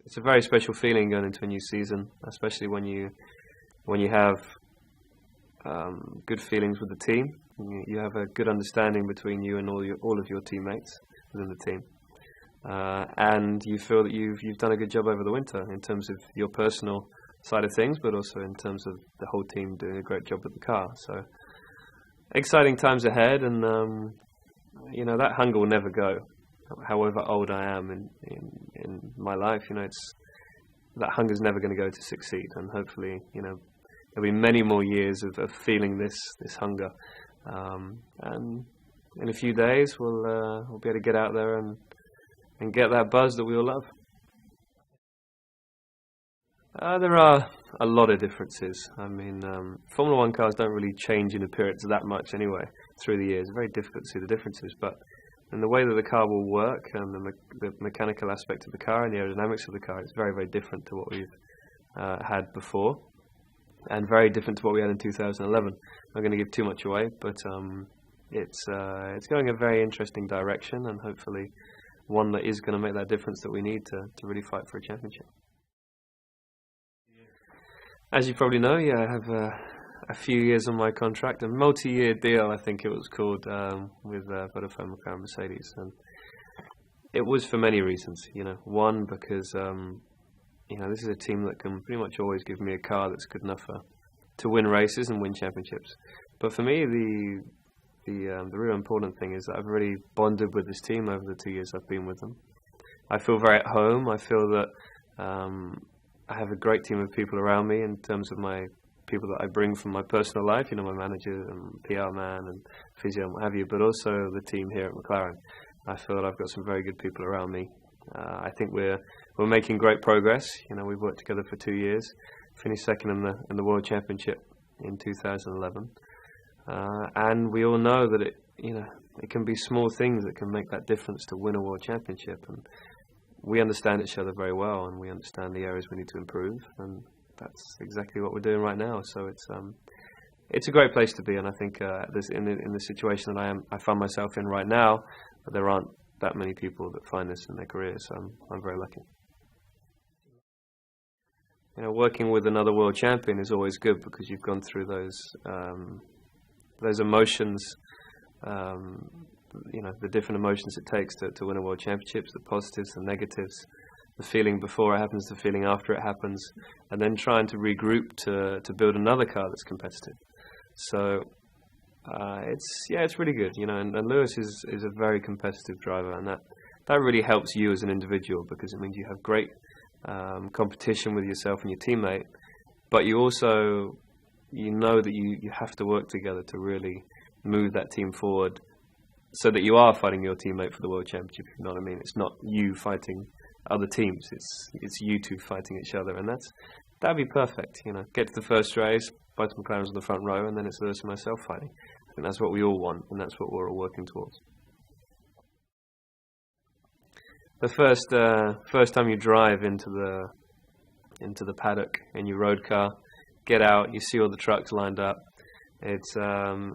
it's a very special feeling going into a new season, especially when you have good feelings with the team. You have a good understanding between you and all of your teammates within the team, and you feel that you've done a good job over the winter in terms of your personal side of things, but also in terms of the whole team doing a great job with the car. So exciting times ahead, and that hunger will never go. However old I am in my life, that hunger is never going to go to succeed, and hopefully, there'll be many more years of feeling this hunger. And in a few days, we'll be able to get out there and get that buzz that we all love. There are a lot of differences. I mean, Formula One cars don't really change in appearance that much anyway through the years. It's very difficult to see the differences, but in the way that the car will work and the mechanical aspect of the car and the aerodynamics of the car, it's very, very different to what we've had before, and very different to what we had in 2011. I'm not going to give too much away, but it's going a very interesting direction, and hopefully one that is going to make that difference that we need to really fight for a championship. As you probably know, I have a few years on my contract, a multi-year deal, I think it was called, with Vodafone McLaren Mercedes, and it was for many reasons. One, because this is a team that can pretty much always give me a car that's good enough to win races and win championships. But for me, the real important thing is that I've really bonded with this team over the 2 years I've been with them. I feel very at home. I feel that I have a great team of people around me in terms of my people that I bring from my personal life, my manager and PR man and physio and what have you, but also the team here at McLaren. I feel that I've got some very good people around me. I think we're making great progress. We've worked together for 2 years, finished second in the World Championship in 2011, and we all know that it can be small things that can make that difference to win a World Championship. And we understand each other very well, and we understand the areas we need to improve, and that's exactly what we're doing right now. So it's a great place to be, and I think in the situation that I find myself in right now, there aren't that many people that find this in their careers, so I'm very lucky. Working with another world champion is always good because you've gone through those emotions, the different emotions it takes to win a world championship, the positives, the negatives, the feeling before it happens, the feeling after it happens, and then trying to regroup to build another car that's competitive. So it's really good, and Lewis is a very competitive driver, and that really helps you as an individual, because it means you have great competition with yourself and your teammate, but you also know that you have to work together to really move that team forward, so that you are fighting your teammate for the world championship. If you know what I mean? It's not you fighting other teams. It's you two fighting each other, and that'd be perfect. Get to the first race, both McLarens on the front row, and then it's Lewis and myself fighting. I think that's what we all want, and that's what we're all working towards. The first time you drive into the paddock in your road car, get out, you see all the trucks lined up. It's a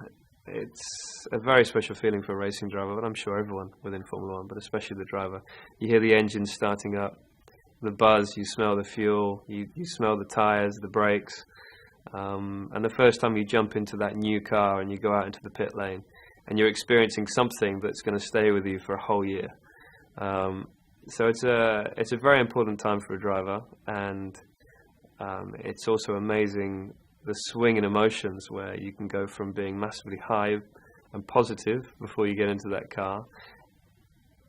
very special feeling for a racing driver, but I'm sure everyone within Formula One, but especially the driver. You hear the engine starting up, the buzz, you smell the fuel, you smell the tyres, the brakes, and the first time you jump into that new car and you go out into the pit lane and you're experiencing something that's going to stay with you for a whole year. So it's a very important time for a driver, and it's also amazing the swing in emotions where you can go from being massively high and positive before you get into that car.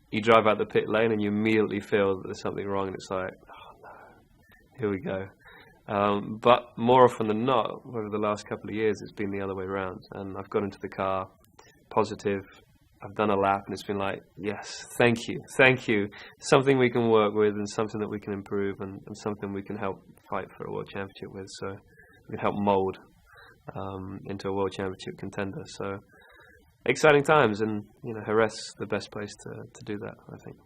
You drive out the pit lane and you immediately feel that there's something wrong, and it's like, oh no, here we go. But more often than not, over the last couple of years, it's been the other way around, and I've got into the car positive. I've done a lap and it's been like, yes, thank you, something we can work with, and something that we can improve, and something we can help fight for a world championship with, so we can help mould into a world championship contender. So exciting times, and Jerez is the best place to do that, I think.